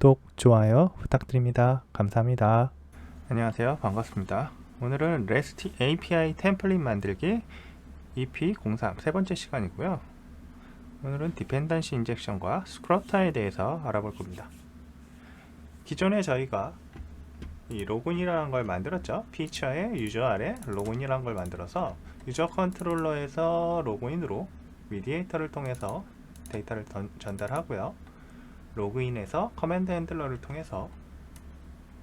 구독, 좋아요 부탁드립니다. 감사합니다. 안녕하세요. 반갑습니다. 오늘은 REST API 템플릿 만들기 EP03 세 번째 시간이고요. 오늘은 디펜던시 인젝션과 스크러터에 대해서 알아볼 겁니다. 기존에 저희가 이 로그인이라는 걸 만들었죠. 피처에 유저 아래 로그인이라는 걸 만들어서 유저 컨트롤러에서 로그인으로 미디에이터를 통해서 데이터를 전달하고요. 로그인에서 커맨드 핸들러를 통해서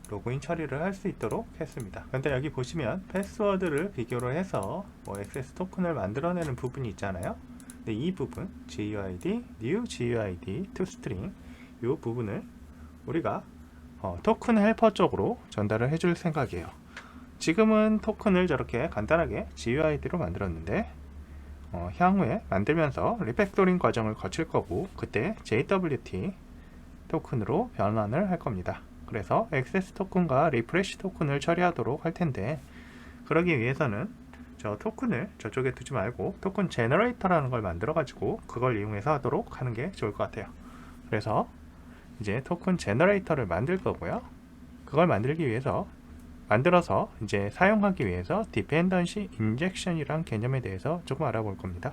로그인 처리를 할 수 있도록 했습니다. 그런데 여기 보시면 패스워드를 비교로 해서 액세스 토큰을 만들어내는 부분이 있잖아요. 근데 이 부분 GUID, new GUID, toString 이 부분을 우리가 토큰 헬퍼 쪽으로 전달을 해줄 생각이에요. 지금은 토큰을 저렇게 간단하게 GUID로 만들었는데 향후에 만들면서 리팩토링 과정을 거칠 거고 그때 JWT 토큰으로 변환을 할 겁니다. 그래서 액세스 토큰과 리프레시 토큰을 처리하도록 할 텐데, 그러기 위해서는 저 토큰을 저쪽에 두지 말고 토큰 제너레이터라는 걸 만들어 가지고 그걸 이용해서 하도록 하는 게 좋을 것 같아요. 그래서 이제 토큰 제너레이터를 만들 거고요. 그걸 만들기 위해서 만들어서 이제 사용하기 위해서 디펜던시 인젝션이란 개념에 대해서 조금 알아볼 겁니다.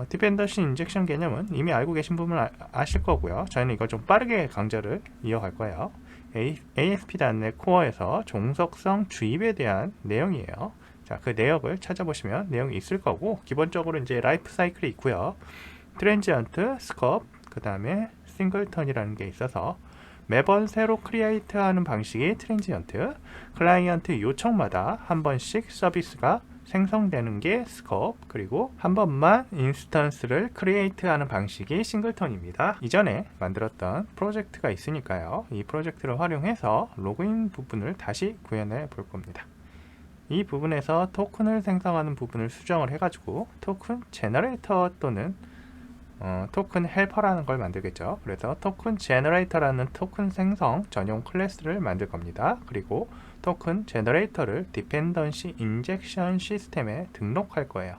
디펜던시 인젝션 개념은 이미 알고 계신 분은 아실 거고요. 저희는 이걸 좀 빠르게 강좌를 이어갈 거예요. ASP.NET 코어에서 종속성 주입에 대한 내용이에요. 자, 그 내역을 찾아보시면 내용이 있을 거고, 기본적으로 이제 라이프 사이클이 있고요. 트랜지언트, 스컵, 그 다음에 싱글턴이라는 게 있어서 매번 새로 크리에이트 하는 방식이 트랜지언트, 클라이언트 요청마다 한 번씩 서비스가 생성되는 게 스컵, 그리고 한 번만 인스턴스를 크리에이트 하는 방식이 싱글턴입니다. 이전에 만들었던 프로젝트가 있으니까요. 이 프로젝트를 활용해서 로그인 부분을 다시 구현해 볼 겁니다. 이 부분에서 토큰을 생성하는 부분을 수정을 해가지고 토큰 제너레이터 또는 토큰 헬퍼라는 걸 만들겠죠. 그래서 토큰 제너레이터라는 토큰 생성 전용 클래스를 만들 겁니다. 그리고 토큰 제너레이터를 디펜던시 인젝션 시스템에 등록할 거예요.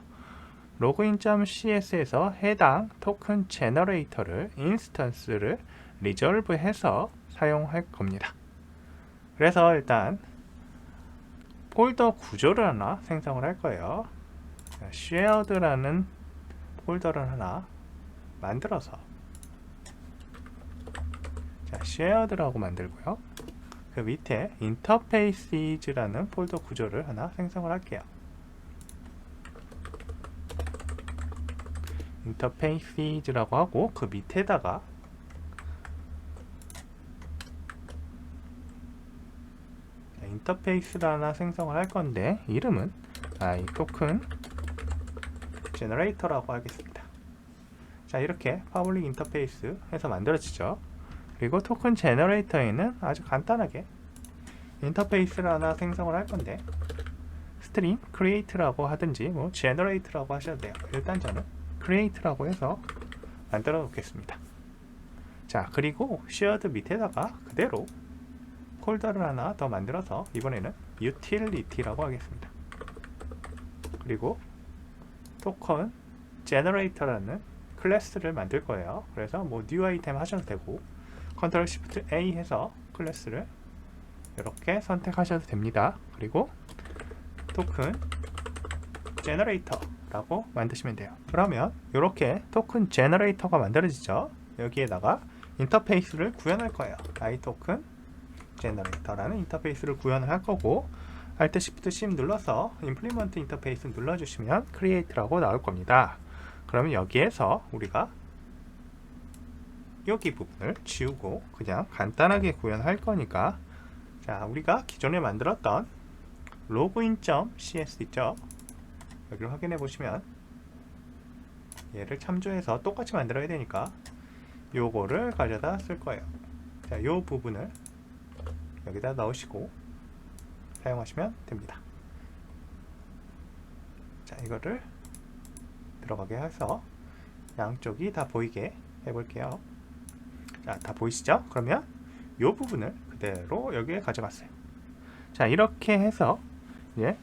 login.cs에서 해당 토큰 제너레이터를 인스턴스를 리졸브해서 사용할 겁니다. 그래서 일단 폴더 구조를 하나 생성을 할 거예요. shared라는 폴더를 하나 만들어서 shared라고 만들고요. 그 밑에 interfaces라는 폴더 구조를 하나 생성을 할게요. interfaces라고 하고 그 밑에다가 인터페이스를 하나 생성을 할 건데 이름은 이 토큰 제너레이터라고 하겠습니다. 자, 이렇게 퍼블릭 인터페이스 해서 만들어지죠. 그리고 토큰 제너레이터에는 아주 간단하게 인터페이스를 하나 생성을 할 건데 스트림 create라고 하든지 generate라고 하셔도 돼요. 일단 저는 create라고 해서 만들어 놓겠습니다. 자, 그리고 shared 밑에다가 그대로 폴더를 하나 더 만들어서 이번에는 utility라고 하겠습니다. 그리고 토큰 generator라는 클래스를 만들 거예요. 그래서 new 아이템 하셔도 되고 컨트롤 시프트 A 해서 클래스를 이렇게 선택하셔도 됩니다. 그리고 토큰 제너레이터라고 만드시면 돼요. 그러면 이렇게 토큰 제너레이터가 만들어지죠. 여기에다가 인터페이스를 구현할 거예요. iToken 제너레이터라는 인터페이스를 구현을 할 거고 Alt Shift C 눌러서 Implement 인터페이스 눌러주시면 Create라고 나올 겁니다. 그러면 여기에서 우리가 여기 부분을 지우고 그냥 간단하게 구현할 거니까, 자, 우리가 기존에 만들었던 login.cs 있죠? 여기를 확인해 보시면 얘를 참조해서 똑같이 만들어야 되니까 요거를 가져다 쓸 거예요. 자, 요 부분을 여기다 넣으시고 사용하시면 됩니다. 자, 이거를 들어가게 해서 양쪽이 다 보이게 해볼게요. 자, 다 보이시죠? 그러면 이 부분을 그대로 여기에 가져갔어요. 자, 이렇게 해서 이제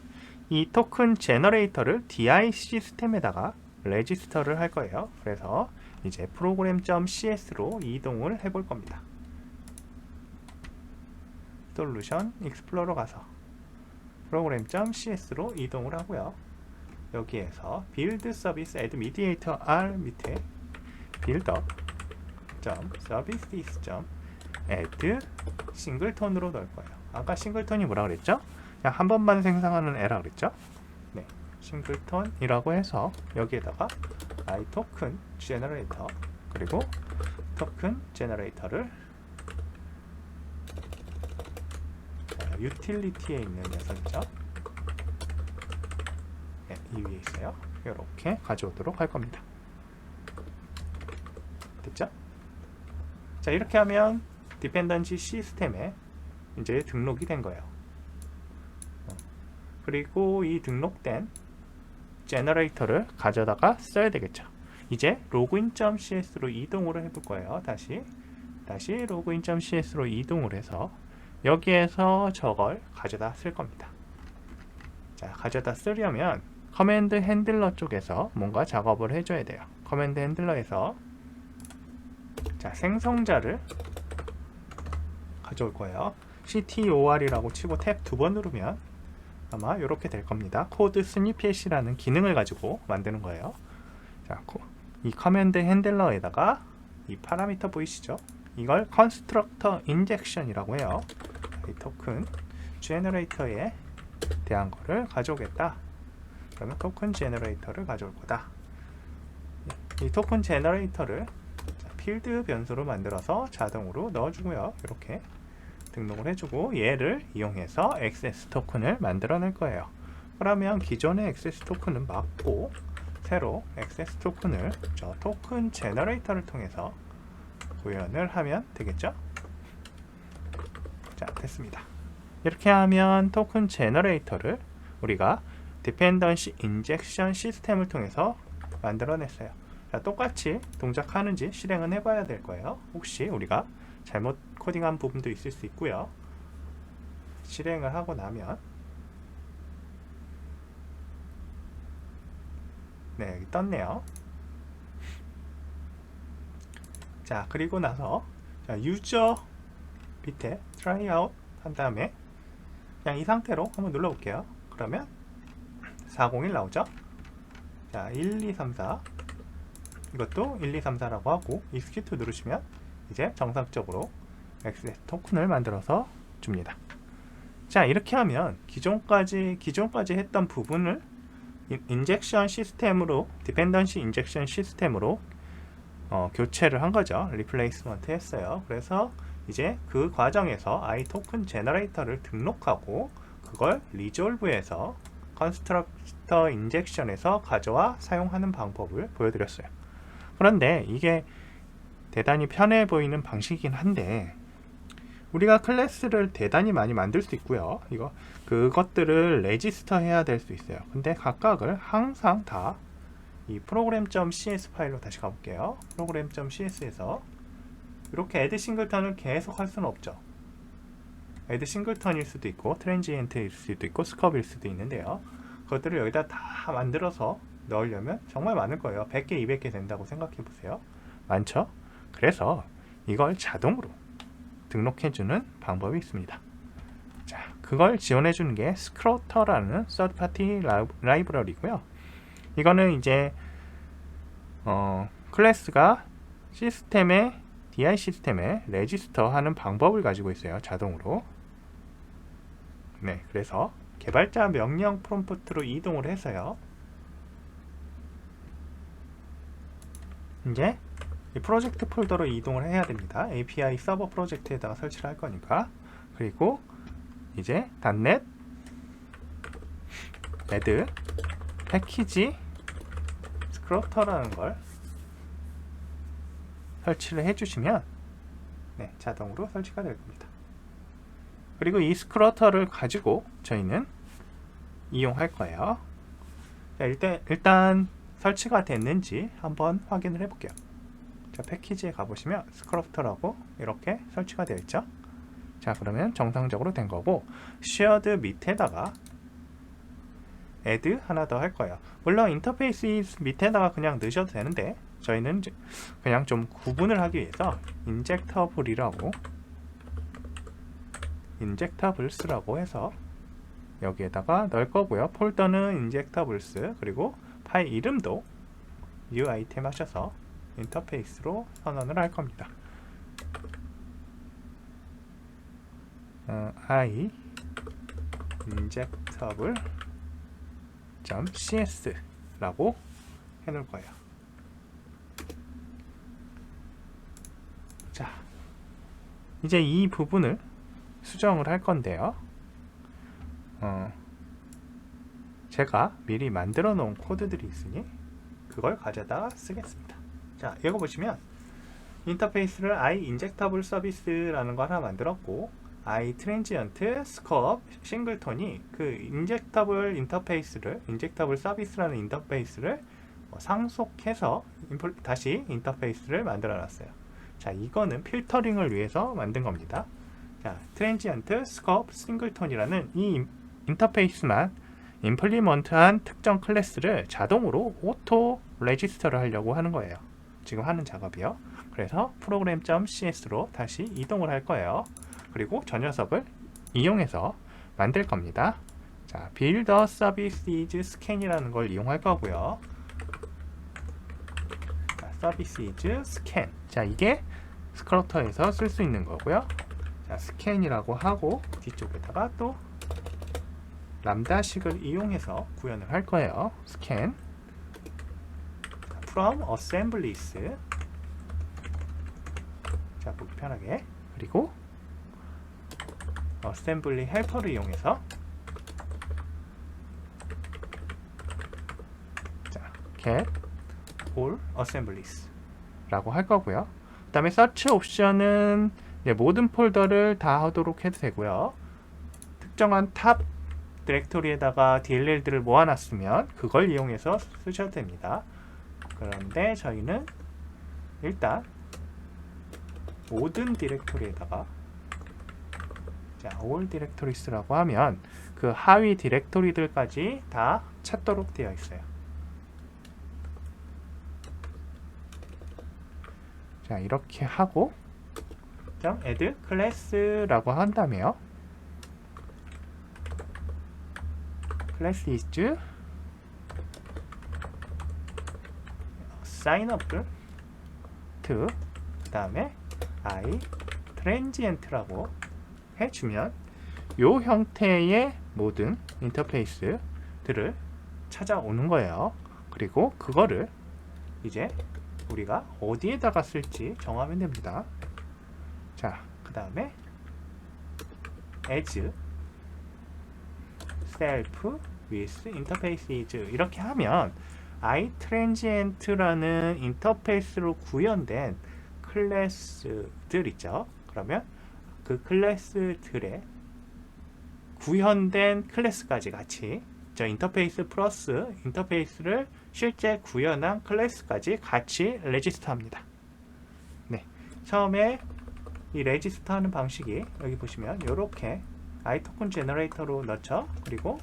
이 토큰 제너레이터를 DI 시스템에다가 레지스터를 할 거예요. 그래서 이제 프로그램.cs로 이동을 해볼 겁니다. 솔루션 익스플로러 가서 프로그램.cs로 이동을 하고요. 여기에서 build service add mediator r 밑에 builder.services.add 싱글톤으로 넣을 거예요. 아까 싱글톤이 뭐라 그랬죠? 그냥 한 번만 생성하는 애라 그랬죠? 네, 싱글톤이라고 해서 여기에다가 iToken generator 그리고 토큰 제너레이터를 유틸리티에 있는 녀석이죠. 네, 이 위에 있어요. 이렇게 가져오도록 할 겁니다. 됐죠? 자, 이렇게 하면 디펜던시 시스템에 이제 등록이 된 거예요. 그리고 이 등록된 제너레이터를 가져다가 써야 되겠죠. 이제 login.cs로 이동을 해볼 거예요. 다시 login.cs로 이동을 해서 여기에서 저걸 가져다 쓸 겁니다. 자, 가져다 쓰려면 커맨드 핸들러 쪽에서 뭔가 작업을 해줘야 돼요. 커맨드 핸들러에서 자, 생성자를 가져올 거예요. ctor이라고 치고 탭 2번 누르면 아마 이렇게 될 겁니다. 코드 스니펫이라는 기능을 가지고 만드는 거예요. 자, 이 커맨드 핸들러에다가 이 파라미터 보이시죠? 이걸 constructor injection이라고 해요. 이 토큰 제너레이터에 대한 거를 가져오겠다. 그러면 토큰 제너레이터를 가져올 거다. 이 토큰 제너레이터를 필드 변수로 만들어서 자동으로 넣어주고요. 이렇게 등록을 해주고 얘를 이용해서 액세스 토큰을 만들어낼 거예요. 그러면 기존의 액세스 토큰은 막고 새로 액세스 토큰을 저 토큰 제너레이터를 통해서 구현을 하면 되겠죠? 자, 됐습니다. 이렇게 하면 토큰 제너레이터를 우리가 디펜던시 인젝션 시스템을 통해서 만들어냈어요. 자, 똑같이 동작하는지 실행은 해봐야 될 거예요. 혹시 우리가 잘못 코딩한 부분도 있을 수 있고요. 실행을 하고 나면 네, 여기 떴네요. 자, 그리고 나서 자, 유저 밑에 try out 한 다음에 그냥 이 상태로 한번 눌러볼게요. 그러면 401 나오죠? 자, 1, 2, 3, 4 이것도 1, 2, 3, 4라고 하고 execute 누르시면 이제 정상적으로 액세스 토큰을 만들어서 줍니다. 자, 이렇게 하면 기존까지 했던 부분을 인젝션 시스템으로 디펜던시 인젝션 시스템으로 교체를 한 거죠. 리플레이스먼트 했어요. 그래서 이제 그 과정에서 iToken 제너레이터를 등록하고 그걸 리졸브해서 컨스트럭터 인젝션에서 가져와 사용하는 방법을 보여드렸어요. 그런데 이게 대단히 편해 보이는 방식이긴 한데 우리가 클래스를 대단히 많이 만들 수 있고요. 그것들을 레지스터 해야 될 수 있어요. 근데 각각을 항상 다 이 program.cs 파일로 다시 가볼게요. program.cs에서 이렇게 add 싱글턴을 계속 할 수는 없죠. add 싱글턴일 수도 있고 트랜지엔트일 수도 있고 스컵일 수도 있는데요. 그것들을 여기다 다 만들어서 넣으려면 정말 많을 거예요. 100개, 200개 된다고 생각해 보세요. 많죠? 그래서 이걸 자동으로 등록해주는 방법이 있습니다. 자, 그걸 지원해주는 게 스크로터라는 서드파티 라이브러리고요. 이거는 이제 클래스가 DI 시스템에 레지스터 하는 방법을 가지고 있어요. 자동으로. 네, 그래서 개발자 명령 프롬프트로 이동을 해서요. 이제 이 프로젝트 폴더로 이동을 해야 됩니다. API 서버 프로젝트에다가 설치를 할 거니까. 그리고 이제 .NET add 패키지 스크로터라는 걸 설치를 해주시면 네, 자동으로 설치가 될 겁니다. 그리고 이 스크로터를 가지고 저희는 이용할 거예요. 자, 일단 설치가 됐는지 한번 확인을 해볼게요. 자, 패키지에 가보시면 스크로터라고 이렇게 설치가 되어 있죠. 자, 그러면 정상적으로 된 거고 shared 밑에다가 add 하나 더 할 거예요. 물론 인터페이스 밑에다가 그냥 넣으셔도 되는데 저희는 그냥 좀 구분을 하기 위해서 인젝터블이라고 injectables라고 해서 여기에다가 넣을 거고요. 폴더는 injectables, 그리고 파일 이름도 new item 하셔서 인터페이스로 선언을 할 겁니다. i injectable.cs 라고 해놓을 거예요. 자, 이제 이 부분을 수정을 할 건데요. 제가 미리 만들어 놓은 코드들이 있으니 그걸 가져다 쓰겠습니다. 자, 이거 보시면 인터페이스를 i injectable service라는 거 하나 만들었고, i transient scope singleton이 그 injectable 인터페이스를, injectable service라는 인터페이스를 상속해서 다시 인터페이스를 만들어 놨어요. 자, 이거는 필터링을 위해서 만든 겁니다. 자, transient scope singleton이라는 이 인터페이스만 임플리먼트한 특정 클래스를 자동으로 오토 레지스터를 하려고 하는 거예요. 지금 하는 작업이요. 그래서 program.cs로 다시 이동을 할 거예요. 그리고 저 녀석을 이용해서 만들 겁니다. 자, build a services scan이라는 걸 이용할 거고요. 자, services scan. 자, 이게 스크로터에서 쓸 수 있는 거고요. 자, scan이라고 하고 뒤쪽에다가 또 람다식을 이용해서 구현을 할 거예요. scan from assemblies. 자, 보기 편하게. 그리고 assembly helper를 이용해서 자, get all assemblies 라고 할 거고요. 그 다음에 search 옵션은 모든 폴더를 다 하도록 해도 되고요. 특정한 탑 디렉토리에다가 DLL들을 모아놨으면 그걸 이용해서 쓰셔도 됩니다. 그런데 저희는 일단 모든 디렉토리에다가 자, all directories라고 하면 그 하위 디렉토리들까지 다 찾도록 되어 있어요. 자, 이렇게 하고 add class라고 한다며요. class is sign up to 그 다음에 i transient라고 해주면 요 형태의 모든 인터페이스들을 찾아오는 거예요. 그리고 그거를 이제 우리가 어디에다가 쓸지 정하면 됩니다. 자, 그 다음에 as self with interfaces 이렇게 하면 iTransient라는 인터페이스로 구현된 클래스들 있죠. 그러면 그 클래스들의 구현된 클래스까지 같이 저 인터페이스 플러스 인터페이스를 실제 구현한 클래스까지 같이 레지스터 합니다. 네, 처음에 이 레지스터 하는 방식이 여기 보시면 이렇게 iToken 제너레이터로 넣죠. 그리고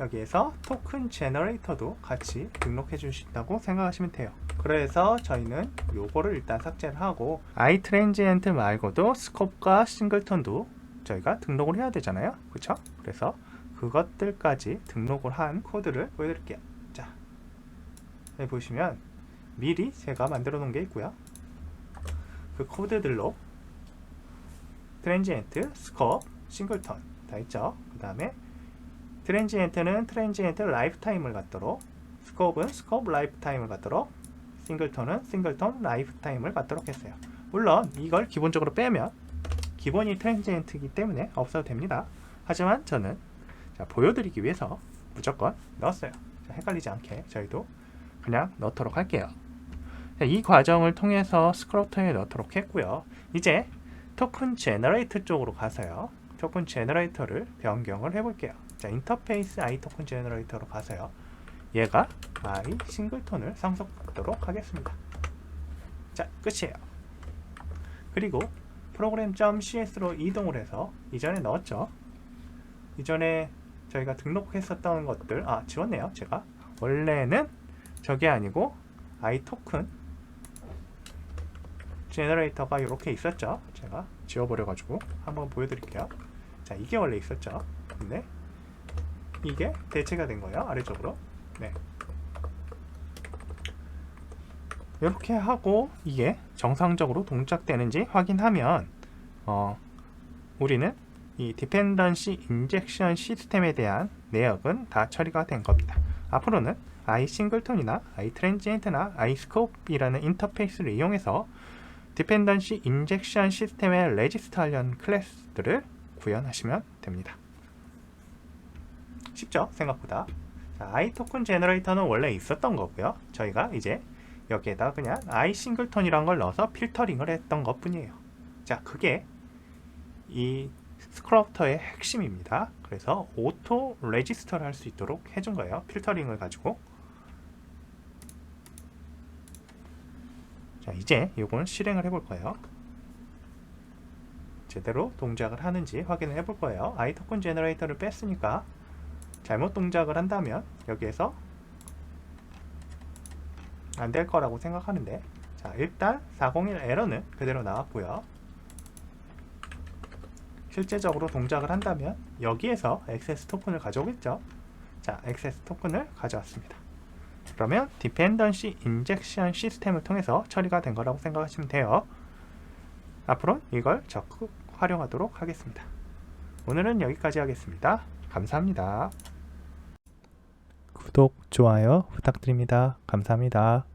여기에서 토큰 제너레이터도 같이 등록해 주신다고 생각하시면 돼요. 그래서 저희는 요거를 일단 삭제를 하고 iTransient 말고도 스코프과 싱글턴도 저희가 등록을 해야 되잖아요. 그쵸? 그래서 그것들까지 등록을 한 코드를 보여드릴게요. 자, 여기 보시면 미리 제가 만들어 놓은 게 있고요. 그 코드들로 트랜지엔트, 스코프, 싱글턴 다 있죠. 그 다음에 트랜지엔트는 트랜지엔트 라이프타임을 갖도록, 스코프는 스코프 라이프타임을 갖도록, 싱글턴은 싱글턴 라이프타임을 갖도록 했어요. 물론 이걸 기본적으로 빼면 기본이 트랜지엔트이기 때문에 없어도 됩니다. 하지만 저는 자, 보여드리기 위해서 무조건 넣었어요. 자, 헷갈리지 않게 저희도 그냥 넣도록 할게요. 자, 이 과정을 통해서 스크로터에 넣도록 했고요. 이제 토큰 제너레이터 쪽으로 가서요. 토큰 제너레이터를 변경을 해볼게요. 자, 인터페이스 i 토큰 제너레이터로 가서요. 얘가 i 싱글톤을 상속하도록 하겠습니다. 자, 끝이에요. 그리고 program.cs로 이동을 해서 이전에 넣었죠. 이전에 저희가 등록했었던 것들 지웠네요. 제가 원래는 저게 아니고 i 토큰 제너레이터가 이렇게 있었죠. 제가 지워버려가지고 한번 보여드릴게요. 자, 이게 원래 있었죠. 근데 이게 대체가 된 거예요. 아래쪽으로. 네. 이렇게 하고 이게 정상적으로 동작되는지 확인하면 우리는 이 디펜던시 인젝션 시스템에 대한 내역은 다 처리가 된 겁니다. 앞으로는 iSingleton이나 iTransient나 iScope이라는 인터페이스를 이용해서 디펜던시 인젝션 시스템에 레지스터하려는 클래스들을 구현하시면 됩니다. 쉽죠? 생각보다. 자, iToken 제너레이터는 원래 있었던 거고요. 저희가 이제 여기에다 그냥 iSingleton이란 걸 넣어서 필터링을 했던 것 뿐이에요. 자, 그게 이 스크럽터의 핵심입니다. 그래서 오토 레지스터를 할 수 있도록 해준 거예요. 필터링을 가지고. 자, 이제 이건 실행을 해볼 거예요. 제대로 동작을 하는지 확인을 해볼 거예요. iToken 제너레이터를 뺐으니까 잘못 동작을 한다면 여기에서 안 될 거라고 생각하는데, 자, 일단 401 에러는 그대로 나왔고요. 실제적으로 동작을 한다면 여기에서 액세스 토큰을 가져오겠죠. 자, 액세스 토큰을 가져왔습니다. 그러면 디펜던시 인젝션 시스템을 통해서 처리가 된 거라고 생각하시면 돼요. 앞으로 이걸 적극 활용하도록 하겠습니다. 오늘은 여기까지 하겠습니다. 감사합니다. 구독, 좋아요 부탁드립니다. 감사합니다.